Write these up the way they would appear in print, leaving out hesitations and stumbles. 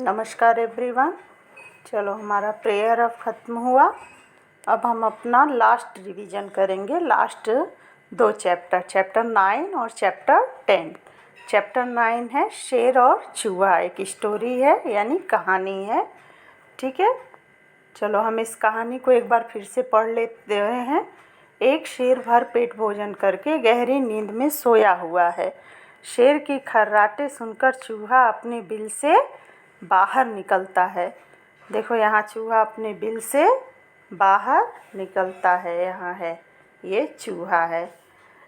नमस्कार एवरीवन। चलो हमारा प्रेयर अब ख़त्म हुआ। अब हम अपना लास्ट रिवीजन करेंगे, लास्ट 2 चैप्टर, चैप्टर 9 और चैप्टर 10। चैप्टर 9 है शेर और चूहा, एक स्टोरी है यानी कहानी है। ठीक है, चलो हम इस कहानी को एक बार फिर से पढ़ लेते हैं। एक शेर भर पेट भोजन करके गहरी नींद में सोया हुआ है। शेर की खर्राटे सुनकर चूहा अपने बिल से बाहर निकलता है। देखो यहाँ चूहा अपने बिल से बाहर निकलता है, यहाँ है, ये चूहा है।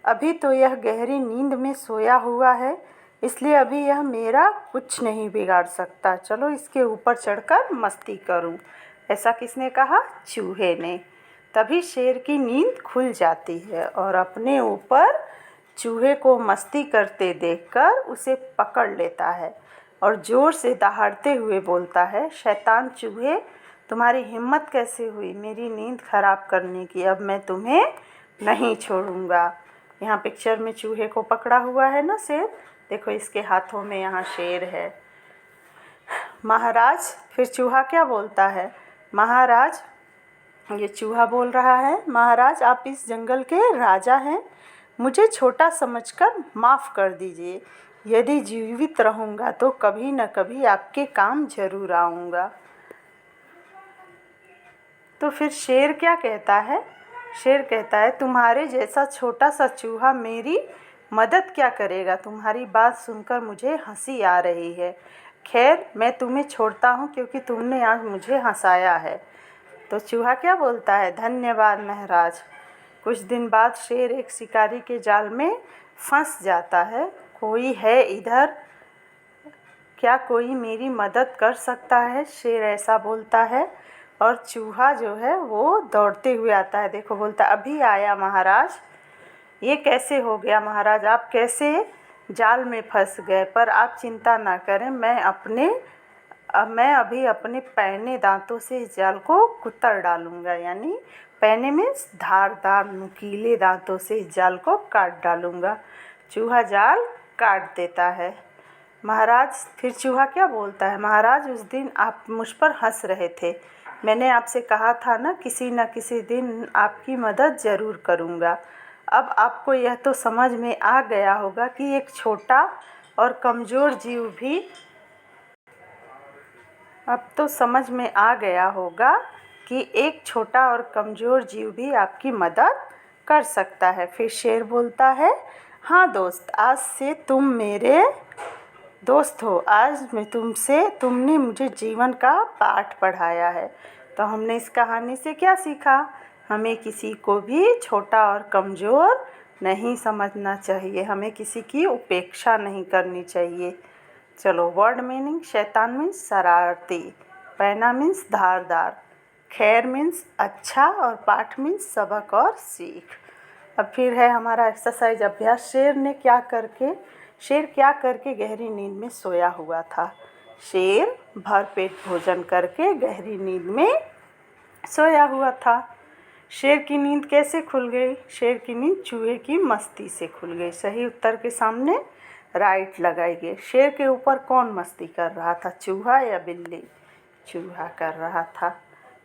अभी तो यह गहरी नींद में सोया हुआ है, इसलिए अभी यह मेरा कुछ नहीं बिगाड़ सकता। चलो इसके ऊपर चढ़कर मस्ती करूं। ऐसा किसने कहा? चूहे ने। तभी शेर की नींद खुल जाती है और अपने ऊपर चूहे को मस्ती करते देखकर उसे पकड़ लेता है और ज़ोर से दहाड़ते हुए बोलता है, शैतान चूहे, तुम्हारी हिम्मत कैसे हुई मेरी नींद खराब करने की? अब मैं तुम्हें नहीं छोड़ूंगा। यहाँ पिक्चर में चूहे को पकड़ा हुआ है ना शेर, देखो इसके हाथों में यहाँ शेर है। महाराज, फिर चूहा क्या बोलता है? महाराज, ये चूहा बोल रहा है, महाराज आप इस जंगल के राजा हैं, मुझे छोटा समझकर माफ़ कर दीजिए। यदि जीवित रहूँगा तो कभी न कभी आपके काम ज़रूर आऊँगा। तो फिर शेर क्या कहता है? शेर कहता है, तुम्हारे जैसा छोटा सा चूहा मेरी मदद क्या करेगा? तुम्हारी बात सुनकर मुझे हंसी आ रही है। खैर मैं तुम्हें छोड़ता हूँ क्योंकि तुमने आज मुझे हंसाया है। तो चूहा क्या बोलता है? धन्यवाद महाराज। कुछ दिन बाद शेर एक शिकारी के जाल में फंस जाता है। कोई है इधर? क्या कोई मेरी मदद कर सकता है? शेर ऐसा बोलता है और चूहा जो है वो दौड़ते हुए आता है। देखो बोलता, अभी आया महाराज। ये कैसे हो गया महाराज? आप कैसे जाल में फंस गए? पर आप चिंता ना करें, मैं अभी अपने पैने दांतों से इस जाल को कुतर डालूँगा। यानी पैने में धारदार नुकीले दांतों से इस जाल को काट डालूँगा। चूहा जाल काट देता है। महाराज, फिर चूहा क्या बोलता है? महाराज उस दिन आप मुझ पर हंस रहे थे, मैंने आपसे कहा था ना किसी न किसी दिन आपकी मदद ज़रूर करूँगा। अब आपको यह तो समझ में आ गया होगा कि एक छोटा और कमज़ोर जीव भी अब तो समझ में आ गया होगा कि एक छोटा और कमज़ोर जीव भी आपकी मदद कर सकता है। फिर शेर बोलता है, हाँ दोस्त, आज से तुम मेरे दोस्त हो। आज मैं तुमने मुझे जीवन का पाठ पढ़ाया है। तो हमने इस कहानी से क्या सीखा? हमें किसी को भी छोटा और कमज़ोर नहीं समझना चाहिए, हमें किसी की उपेक्षा नहीं करनी चाहिए। चलो वर्ड मीनिंग, शैतान मीन्स शरारती, पैना मीन्स धारदार, खैर मीन्स अच्छा और पाठ मीन्स सबक और सीख। अब फिर है हमारा एक्सरसाइज अभ्यास। शेर क्या करके गहरी नींद में सोया हुआ था? शेर भरपेट भोजन करके गहरी नींद में सोया हुआ था। शेर की नींद कैसे खुल गई? शेर की नींद चूहे की मस्ती से खुल गई। सही उत्तर के सामने राइट लगाइए। शेर के ऊपर कौन मस्ती कर रहा था, चूहा या बिल्ली? चूहा कर रहा था।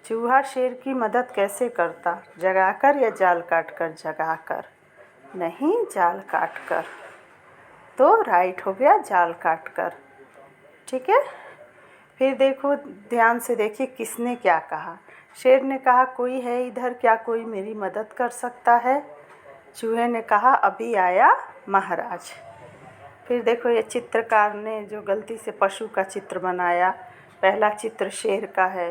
चूहा शेर की मदद कैसे करता? जगाकर या जाल काटकर? जगाकर, नहीं जाल काटकर। तो राइट हो गया जाल काटकर। ठीक है, फिर देखो ध्यान से देखिए किसने क्या कहा। शेर ने कहा, कोई है इधर? क्या कोई मेरी मदद कर सकता है? चूहे ने कहा, अभी आया महाराज। फिर देखो ये चित्रकार ने जो गलती से पशु का चित्र बनाया, पहला चित्र शेर का है,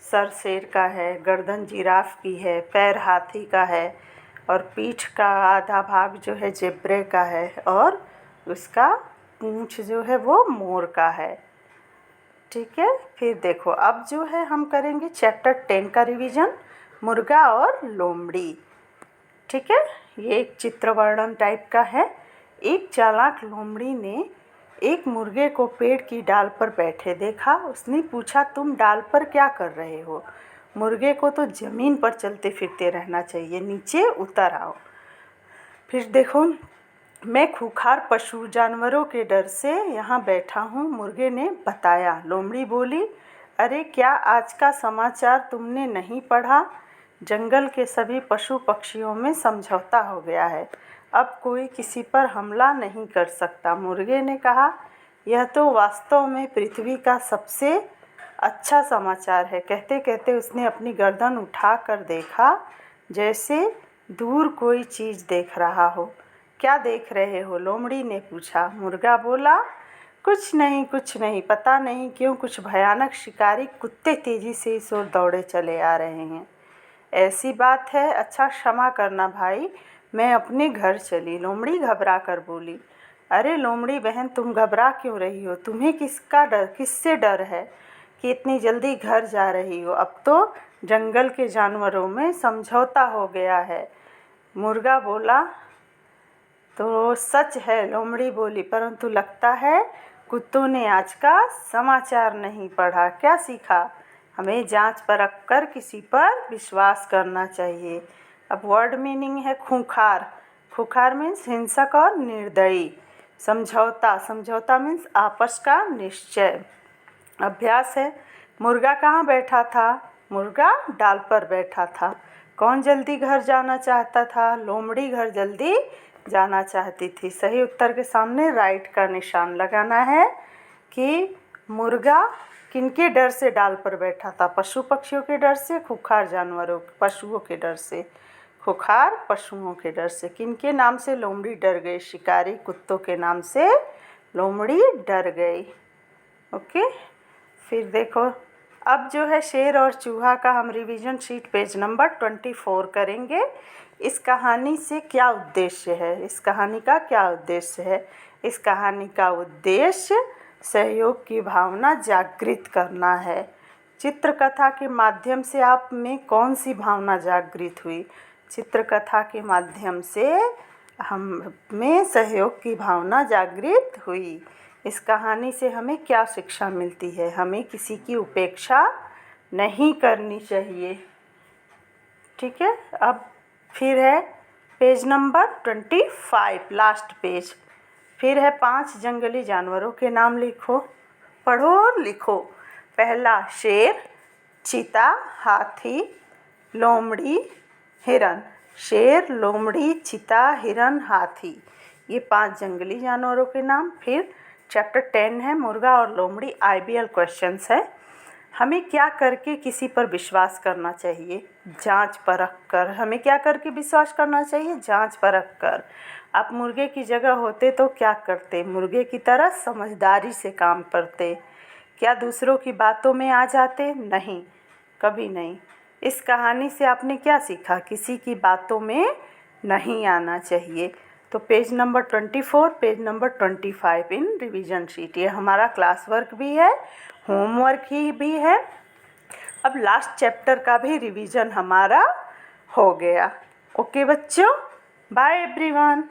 सर शेर का है, गर्दन जिराफ की है, पैर हाथी का है और पीठ का आधा भाग जो है जेब्रे का है और उसका पूंछ जो है वो मोर का है। ठीक है, फिर देखो अब जो है हम करेंगे चैप्टर 10 का रिवीजन, मुर्गा और लोमड़ी। ठीक है, ये एक चित्र वर्णन टाइप का है। एक चालाक लोमड़ी ने एक मुर्गे को पेड़ की डाल पर बैठे देखा। उसने पूछा, तुम डाल पर क्या कर रहे हो? मुर्गे को तो ज़मीन पर चलते फिरते रहना चाहिए, नीचे उतर आओ। फिर देखो मैं खूंखार पशु जानवरों के डर से यहाँ बैठा हूँ, मुर्गे ने बताया। लोमड़ी बोली, अरे क्या आज का समाचार तुमने नहीं पढ़ा? जंगल के सभी पशु पक्षियों में समझौता हो गया है, अब कोई किसी पर हमला नहीं कर सकता। मुर्गे ने कहा, यह तो वास्तव में पृथ्वी का सबसे अच्छा समाचार है। कहते कहते उसने अपनी गर्दन उठा कर देखा, जैसे दूर कोई चीज़ देख रहा हो। क्या देख रहे हो? लोमड़ी ने पूछा। मुर्गा बोला, कुछ नहीं, पता नहीं क्यों कुछ भयानक शिकारी कुत्ते तेजी से इस ओर दौड़े चले आ रहे हैं। ऐसी बात है? अच्छा क्षमा करना भाई, मैं अपने घर चली। लोमड़ी घबरा कर बोली। अरे लोमड़ी बहन, तुम घबरा क्यों रही हो? तुम्हें किससे डर है कि इतनी जल्दी घर जा रही हो? अब तो जंगल के जानवरों में समझौता हो गया है। मुर्गा बोला, तो सच है, लोमड़ी बोली, परंतु लगता है कुत्तों ने आज का समाचार नहीं पढ़ा। क्या सीखा? हमें जांच परख कर किसी पर विश्वास करना चाहिए। अब वर्ड मीनिंग है खूंखार। खूंखार मीन्स हिंसक और निर्दयी। समझौता मीन्स आपस का निश्चय। अभ्यास है। मुर्गा कहाँ बैठा था? मुर्गा डाल पर बैठा था। कौन जल्दी घर जाना चाहता था? लोमड़ी घर जल्दी जाना चाहती थी। सही उत्तर के सामने राइट का निशान लगाना है कि मुर्गा किनके डर से डाल पर बैठा था? पशु पक्षियों के डर से, खूंखार पशुओं के डर से। खूंखार पशुओं के डर से। किनके नाम से लोमड़ी डर गई? शिकारी कुत्तों के नाम से लोमड़ी डर गई। ओके, फिर देखो, अब जो है शेर और चूहा का हम रिवीजन शीट पेज नंबर 24 करेंगे। इस कहानी से क्या उद्देश्य है? इस कहानी का क्या उद्देश्य है? इस कहानी का उद्देश्य सहयोग की भावना जागृत करना है। चित्रकथा के माध्यम से आप में कौन सी भावना जागृत हुई? चित्रकथा के माध्यम से हम में सहयोग की भावना जागृत हुई। इस कहानी से हमें क्या शिक्षा मिलती है? हमें किसी की उपेक्षा नहीं करनी चाहिए। ठीक है, अब फिर है पेज नंबर 25, लास्ट पेज। फिर है 5 जंगली जानवरों के नाम लिखो, पढ़ो और लिखो। पहला शेर, चीता, हाथी, लोमड़ी, हिरन। शेर, लोमड़ी, चीता, हिरन, हाथी, ये 5 जंगली जानवरों के नाम। फिर चैप्टर 10 है मुर्गा और लोमड़ी, IBL क्वेश्चंस है। हमें क्या करके किसी पर विश्वास करना चाहिए? जांच परख कर। हमें क्या करके विश्वास करना चाहिए? जांच परख कर। आप मुर्गे की जगह होते तो क्या करते? मुर्गे की तरह समझदारी से काम करते। क्या दूसरों की बातों में आ जाते? नहीं, कभी नहीं। इस कहानी से आपने क्या सीखा? किसी की बातों में नहीं आना चाहिए। तो पेज नंबर 24, पेज नंबर 25 इन रिवीजन शीट, ये हमारा क्लास वर्क भी है, होमवर्क ही भी है। अब लास्ट चैप्टर का भी रिवीजन हमारा हो गया। ओके बच्चों, बाय एवरीवन।